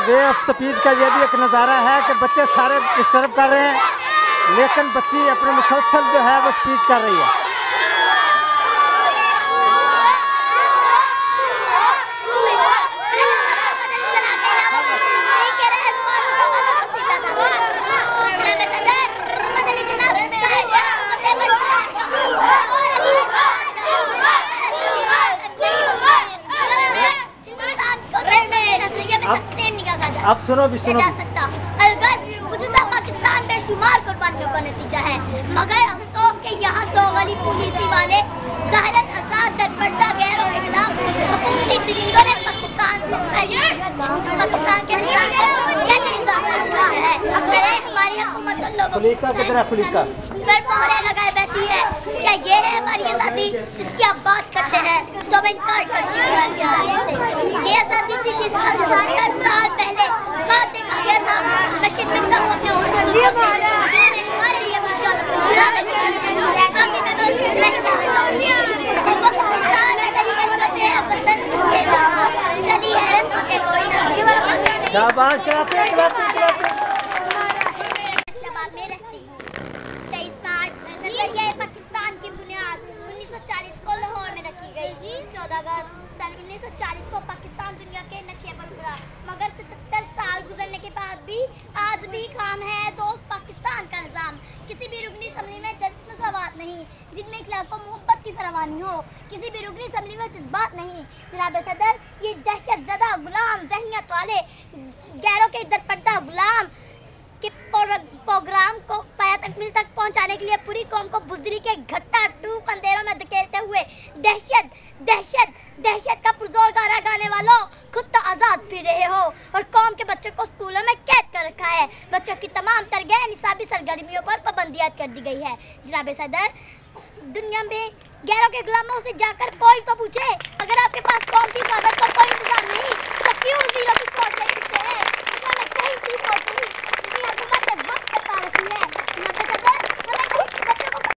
बेतपीद का ये भी एक नज़ारा है कि बच्चे सारे डिस्टर्ब कर रहे हैं, लेकिन बच्ची अपने मुसलसल जो है वो स्पीच कर रही है। अब सुनो भी सुनो। पाकिस्तान में शुमार कुर्बानियों का नतीजा है, मगर अफसोस के यहाँ दो गली पुलिस वाले ज़ाहिरन आजाद दरपट्टा गैरों के खिलाफ हुकूमती दरिंदों ने पाकिस्तान के हमारी हुकूमत पर मोहरे लगाए बैठी है। क्या ये है हमारी आज़ादी जिसकी आप बात करते हैं? तो मैं इनकार करती हूँ। ये आज़ादी थी जिसका 70 साल पहले बात देखा गया था। नशीद बिंदा अपने हमारे लिए शाबाश कराते हैं। पाकिस्तान की बुनियाद 1940 को लाहौर में रखी गई थी। 14 अगस्त सन 1940 को पाकिस्तान दुनिया के नक्शे पर उभरा, मगर 77 साल गुजरने के बाद भी आज भी खाम है दोस्त पाकिस्तान का निजाम। किसी भी रुकनी असम्बली में जज्बात नहीं जिनमें इखलाक व मोहब्बत की फरमानी हो। किसी भी रुकनी असम्बली में जज्बात नहीं। जनाब सदर, ये दहशत ज़दा गुलाम जहनियत वाले गैरों के दरपट्टा गुलाम के प्रोग्राम को पाया तकमील तक पहुंचाने के लिए पूरी कौम को बुजरी के घट्टा टूप अंधेरों में धकेलते हुए दहशत दहशत दहशत का पुरजोर गाना गाने वालों, खुद तो आज़ाद फिर रहे हो और कौम के बच्चों को स्कूलों में कैद कर रखा है। बच्चों की तमाम तरह निसाबी सरगर्मियों पर पाबंदियात कर दी गई है। जनाब सदर, दुनिया में गैरों के गुलामों से जाकर कोई तो पूछे, अगर आपके पास